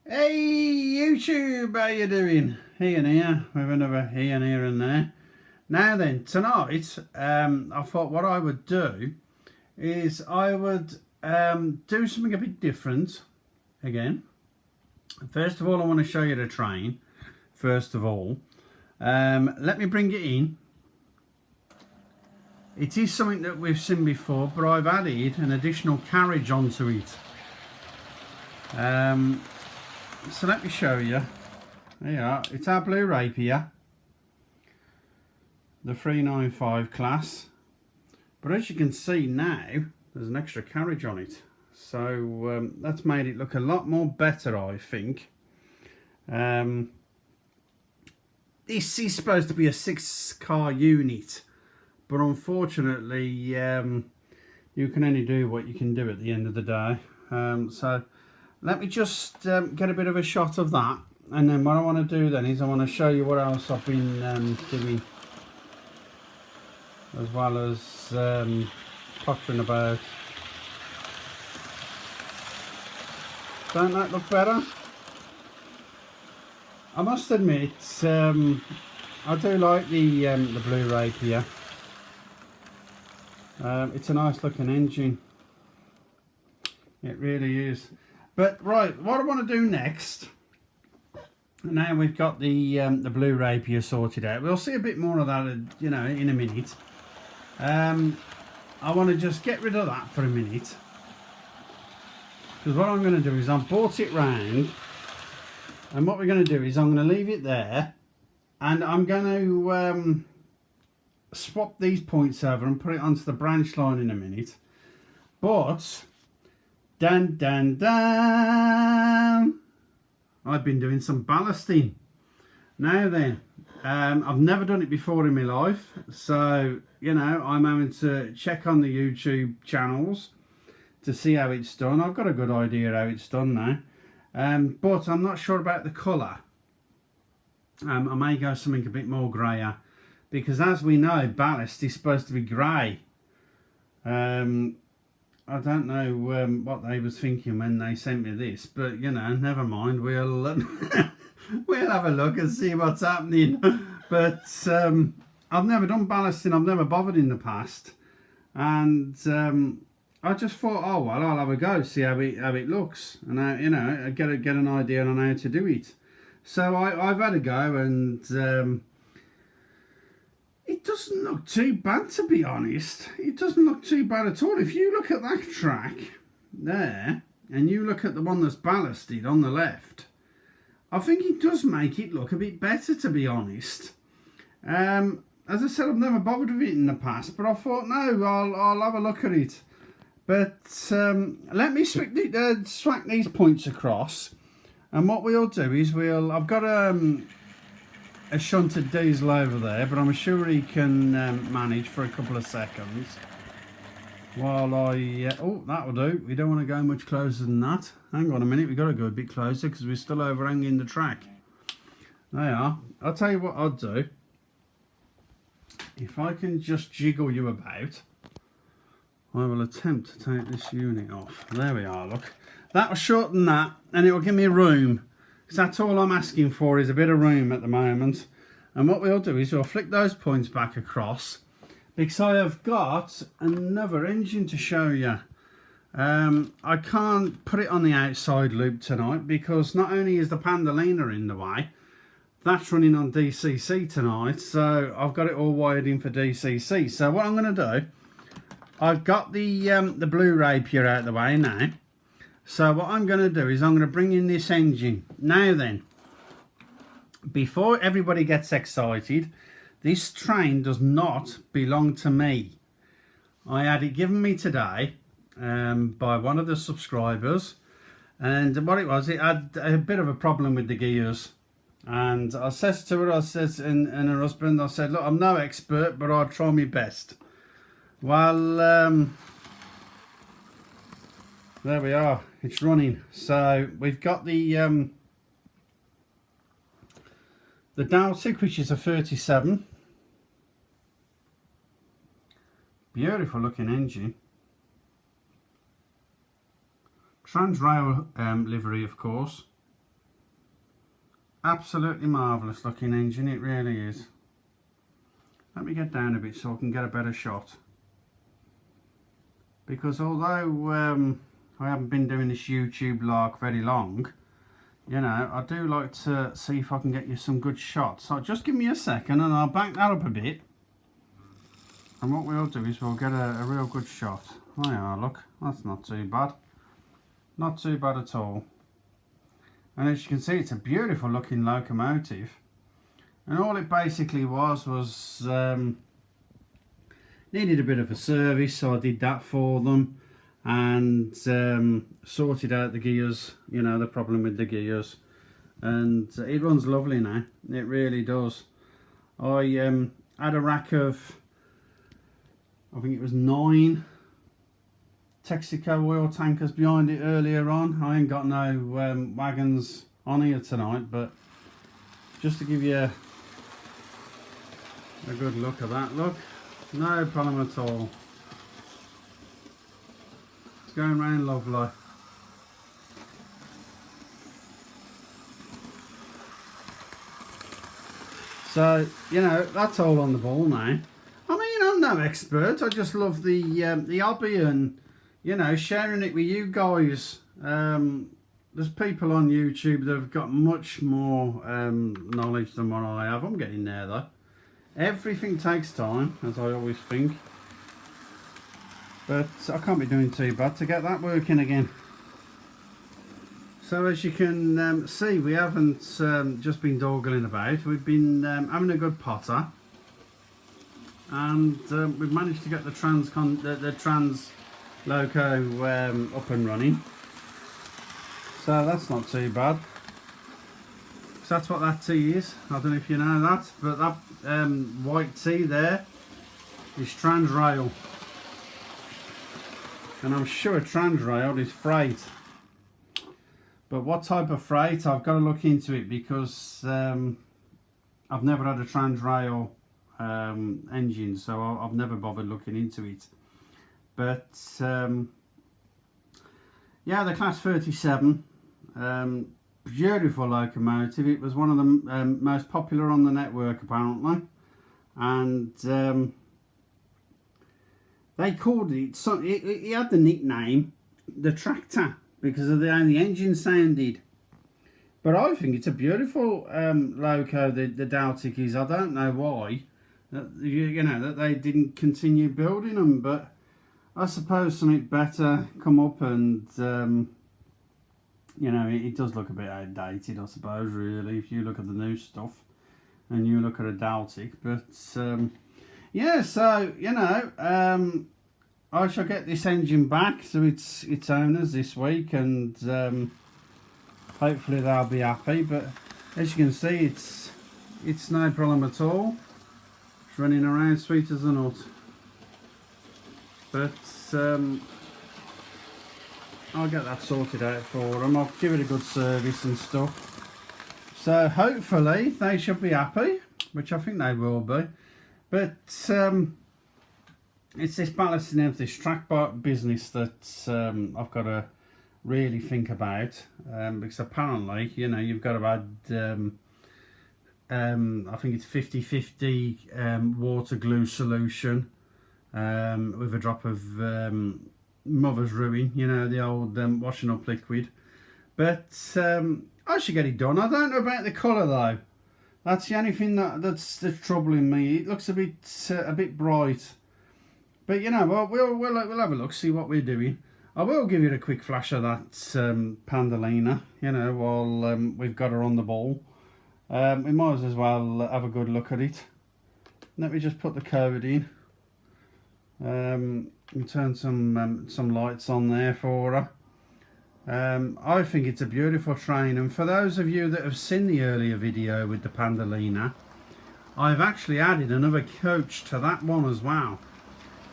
Hey YouTube, how you doing? Ian here with another Ian here and there. Now then, tonight I thought what I would do is I would do something a bit different again. First of all, I want to show you the train. First of all, let me bring it in. It is something that we've seen before, but I've added an additional carriage onto it. So let me show you. There you are. It's our blue rapier, the 395 class. But as you can see now, there's an extra carriage on it. So that's made it look a lot more better, I think. This is supposed to be a 6-car unit, but unfortunately you can only do what you can do at the end of the day. So let me just get a bit of a shot of that, and then what I want to do then is I want to show you what else I've been doing, as well as pottering about. Don't that look better? I must admit, I do like the blue rapier. It's a nice looking engine. It really is. But right, what I want to do next, now we've got the blue rapier sorted out. We'll see a bit more of that, you know, in a minute. I want to just get rid of that for a minute, because what I'm going to do is I've brought it round, and what we're going to do is I'm going to leave it there, and I'm going to swap these points over and put it onto the branch line in a minute. But dun dun dun, I've been doing some ballasting. Now then, I've never done it before in my life, so you know, I'm having to check on the YouTube channels to see how it's done. I've got a good idea how it's done now, but I'm not sure about the colour. I may go something a bit more grayer, because as we know, ballast is supposed to be grey. I don't know what they was thinking when they sent me this, but you know, never mind. We'll we'll have a look and see what's happening. But I've never done ballasting. I've never bothered in the past, and I just thought, oh well, I'll have a go, see how it looks, and you know, get an idea on how to do it. So I've had a go, and it doesn't look too bad, to be honest. It doesn't look too bad at all. If you look at that track there, and you look at the one that's ballasted on the left, I think it does make it look a bit better, to be honest. As I said, I've never bothered with it in the past, but I thought, no, I'll have a look at it. But let me swap these points across, and what we'll do is I've got a shunted diesel over there, but I'm sure he can manage for a couple of seconds while I oh, that'll do. We don't want to go much closer than that. Hang on a minute, we've got to go a bit closer because we're still overhanging the track. There you are. I'll tell you what I'll do. If I can just jiggle you about, I will attempt to take this unit off. There we are, look. That will shorten that, and it will give me room. That's all I'm asking for, is a bit of room at the moment. And what we'll do is we'll flick those points back across, because I have got another engine to show you. I can't put it on the outside loop tonight, because not only is the Pandolina in the way, that's running on DCC tonight, so I've got it all wired in for DCC. So what I'm going to do, I've got the blue rapier out of the way now. So what I'm going to do is I'm going to bring in this engine. Now then, before everybody gets excited, this train does not belong to me. I had it given me today by one of the subscribers, and what it was, it had a bit of a problem with the gears. And I says to her, and her husband, I said, look, I'm no expert, but I'll try my best. Well, there we are, it's running. So we've got the Daltic, which is a 37. Beautiful looking engine. Transrail livery, of course. Absolutely marvellous looking engine, it really is. Let me get down a bit so I can get a better shot. Because although I haven't been doing this YouTube lark very long, you know, I do like to see if I can get you some good shots. So just give me a second and I'll back that up a bit. And what we'll do is we'll get a real good shot. There you are, look, that's not too bad. Not too bad at all. And as you can see, it's a beautiful looking locomotive. And all it basically was needed a bit of a service, so I did that for them. And sorted out the gears, you know, the problem with the gears. And it runs lovely now, it really does. I had a rack of, I think it was 9 Texaco oil tankers behind it earlier on. I ain't got no wagons on here tonight, but just to give you a good look at that, look, no problem at all. It's going round lovely. So, you know, that's all on the ball now. I mean, I'm no expert, I just love the hobby and, you know, sharing it with you guys. There's people on YouTube that have got much more knowledge than what I have. I'm getting there though. Everything takes time, as I always think. But I can't be doing too bad to get that working again. So as you can see, we haven't just been dawdling about. We've been having a good potter. And we've managed to get the trans loco up and running, so that's not too bad. So that's what that T is. I don't know if you know that, but that white T there is trans rail, and I'm sure trans rail is freight. But what type of freight, I've got to look into it, because I've never had a trans rail engine, so I've never bothered looking into it. But yeah, the Class 37, beautiful locomotive. It was one of the most popular on the network apparently, and they called it, so it had the nickname the Tractor because of how the engine sounded. But I think it's a beautiful loco, the Daltic is. I don't know why, you know, that they didn't continue building them, but I suppose something better come up, and you know, it does look a bit outdated, I suppose, really, if you look at the new stuff and you look at a Daltic. But yeah, so, you know, I shall get this engine back to its owners this week, and hopefully they'll be happy. But as you can see, it's no problem at all. It's running around sweet as a nut. But I'll get that sorted out for them. I'll give it a good service and stuff. So hopefully they should be happy, which I think they will be. But it's this balancing of this track business that I've got to really think about, because apparently, you know, you've got to add I think it's 50-50 water glue solution with a drop of mother's ruin, you know, the old washing up liquid. But I should get it done. I don't know about the colour though. That's the only thing that's troubling me. It looks a bit bright. But you know, we'll have a look, see what we're doing. I will give you a quick flash of that Pandalina, you know, while we've got her on the ball. We might as well have a good look at it. Let me just put the code in. And turn some lights on there for her. I think it's a beautiful train, and for those of you that have seen the earlier video with the Pandalina, I've actually added another coach to that one as well.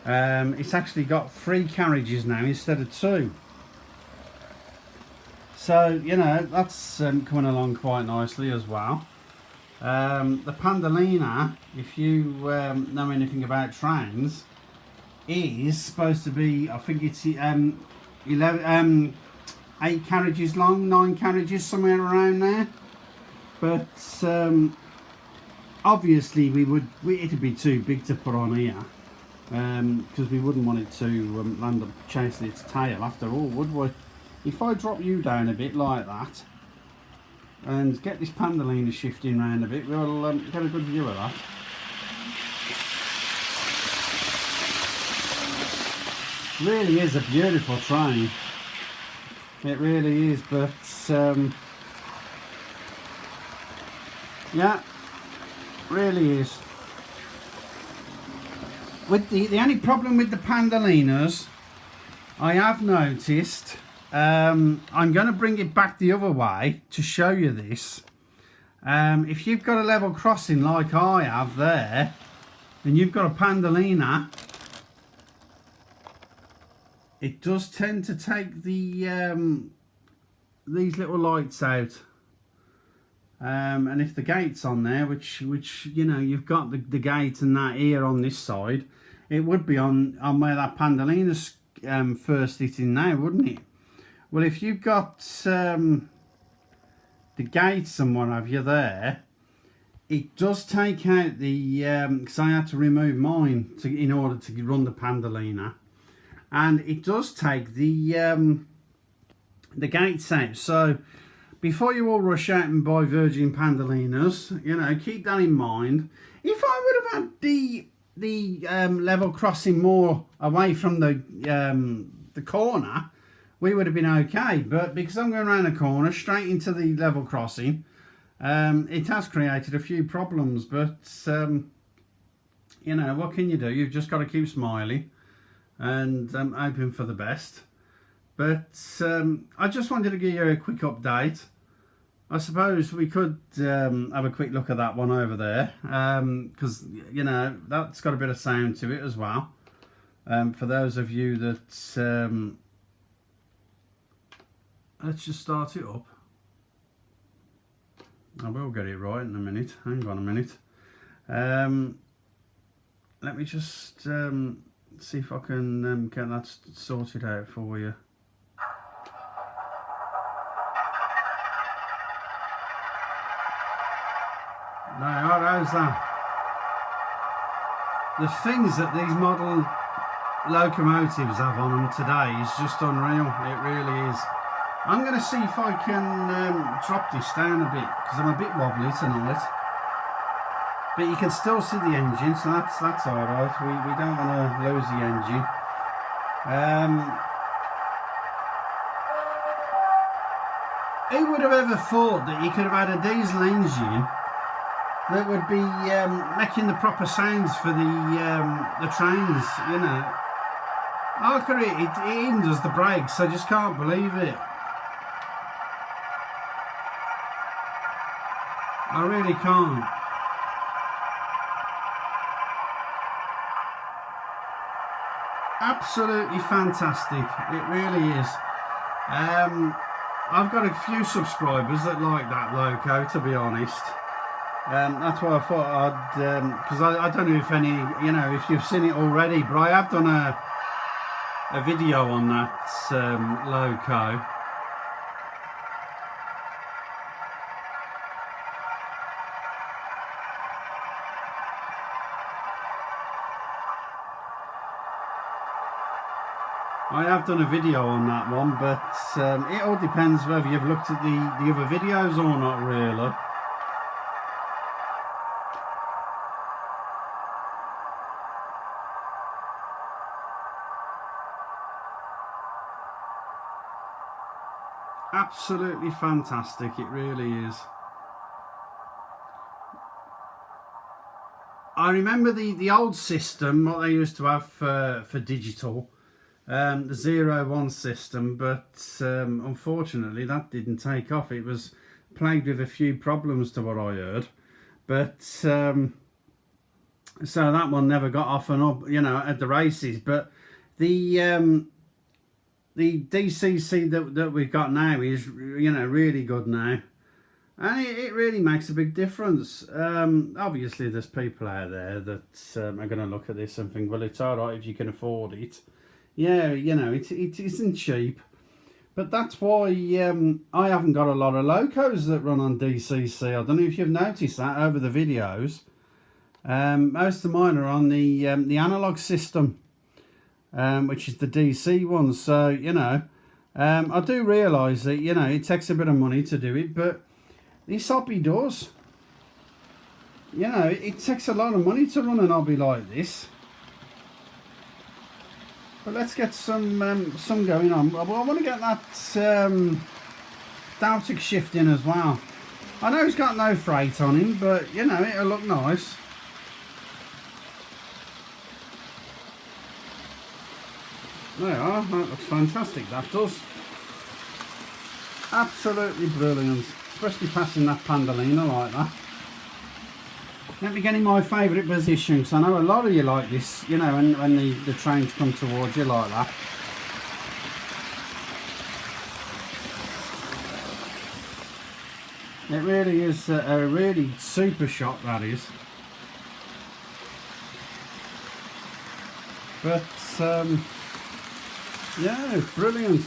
It's actually got 3 carriages now instead of 2. So, you know, that's coming along quite nicely as well. The Pandalina, if you know anything about trains, is supposed to be, I think it's 8 carriages long, 9 carriages, somewhere around there. but obviously it'd be too big to put on here, because we wouldn't want it to land up chasing its tail after all, would we? If I drop you down a bit like that and get this Pandalina shifting round a bit, we'll get a good view of that. Really is a beautiful train, it really is, but yeah, really is. With the only problem with the Pandalinas, I have noticed, I'm going to bring it back the other way to show you this. If you've got a level crossing like I have there, and you've got a Pandalina, it does tend to take the these little lights out. And if the gate's on there, which you know, you've got the gate and that here on this side, it would be on where that Pandalina's first hitting now, wouldn't it? Well, if you've got the gates and what have you there, it does take out the because I had to remove mine in order to run the Pandalina, and it does take the gates out. So before you all rush out and buy Virgin Pandalinas, you know, keep that in mind. If I would have had the level crossing more away from the corner, we would have been okay. But because I'm going around the corner straight into the level crossing, it has created a few problems. But you know, what can you do? You've just got to keep smiling and hoping for the best. But I just wanted to give you a quick update. I suppose we could have a quick look at that one over there, because you know, that's got a bit of sound to it as well. For those of you that let's just start it up. I will get it right in a minute. Hang on a minute. Let me just see if I can get that sorted out for you. Now, how's that? The things that these model locomotives have on them today is just unreal. It really is. I'm going to see if I can drop this down a bit, because I'm a bit wobbly tonight. But you can still see the engine, so that's alright. We don't want to lose the engine. Who would have ever thought that you could have had a diesel engine that would be making the proper sounds for the trains, you know? Look at it, it even does the brakes. I just can't believe it. I really can't. Absolutely fantastic, it really is. I've got a few subscribers that like that loco, to be honest. That's why I thought I'd, because I don't know if any, you know, if you've seen it already, but I have done a video on that loco. I have done a video on that one, but it all depends whether you've looked at the other videos or not, really. Absolutely fantastic, it really is. I remember the old system, what they used to have for digital, the 0-1 system, but unfortunately that didn't take off. It was plagued with a few problems to what I heard, but so that one never got off and up, you know, at the races. But the DCC that we've got now is, you know, really good now, and it really makes a big difference. Obviously there's people out there that are going to look at this and think, well, it's all right if you can afford it. Yeah, you know, it isn't cheap, But that's why I haven't got a lot of locos that run on DCC. I don't know if you've noticed that over the videos. Most of mine are on the analog system, which is the DC one. So, you know, I do realise that, you know, it takes a bit of money to do it, but this hobby does. You know, it takes a lot of money to run an hobby like this. But let's get some going on. I want to get that Daltic shift in as well. I know he's got no freight on him, but you know, it'll look nice. There you are, that looks fantastic, that does. Absolutely brilliant, especially passing that Pandolina like that. Let me get in my favourite position, because I know a lot of you like this, you know, when the trains come towards you like that. It really is a really super shot, that is. But, yeah, brilliant.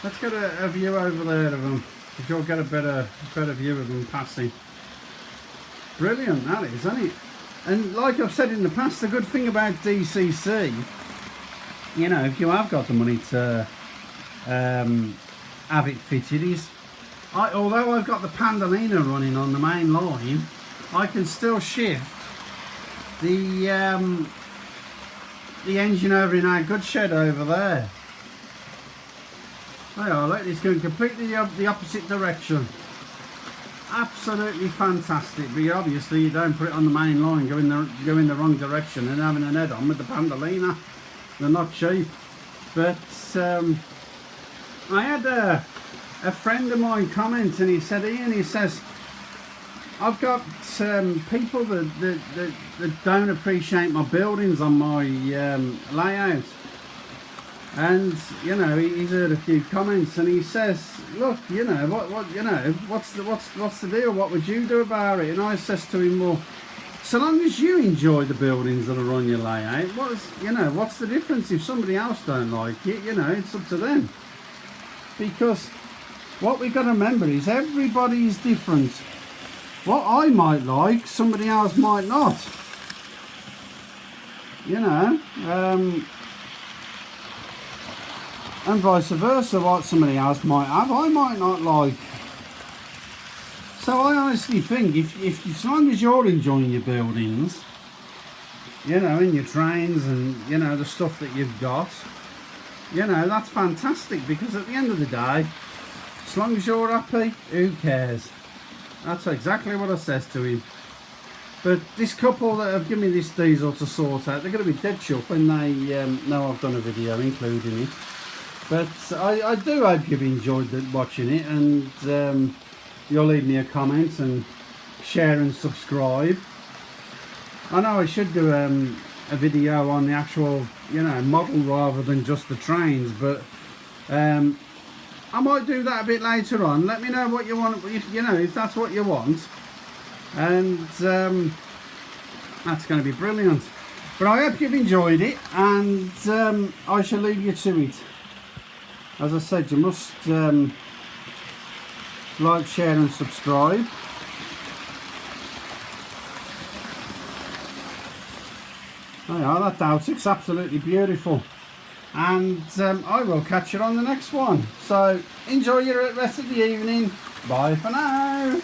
Let's get a view over there of them, because you'll get a better view of them passing. Brilliant, that is, isn't it? And like I've said in the past, the good thing about DCC, you know, if you have got the money to have it fitted, is although I've got the Pandolina running on the main line, I can still shift the engine over in our goods shed over there. There you are, look, it's going completely the opposite direction. Absolutely fantastic, but obviously you don't put it on the main line, go in the wrong direction and having an head-on with the Pandolina. They're not cheap. But I had a friend of mine comment, and he said, Ian, he says, I've got people that don't appreciate my buildings on my layout. And you know, he's heard a few comments, and he says, look, you know, what you know, what's the deal, what would you do about it? And I says to him, well, so long as you enjoy the buildings that are on your layout, what's the difference if somebody else don't like it? You know, it's up to them. Because what we've got to remember is everybody is different. What I might like, somebody else might not. You know, and vice versa, what somebody else might have, I might not like. So I honestly think if as long as you're enjoying your buildings, you know, and your trains and, you know, the stuff that you've got, you know, that's fantastic, because at the end of the day, as long as you're happy, who cares? That's exactly what I says to him. But this couple that have given me this diesel to sort out, they're going to be dead shook when they know I've done a video including it. But I do hope you've enjoyed watching it, and you'll leave me a comment and share and subscribe. I know I should do a video on the actual, you know, model rather than just the trains, but I might do that a bit later on. Let me know what you want, if that's what you want, and that's going to be brilliant. But I hope you've enjoyed it, and I shall leave you to it. As I said, you must like, share and subscribe. Oh yeah, that Daltic's absolutely beautiful. And I will catch you on the next one. So enjoy your rest of the evening. Bye for now.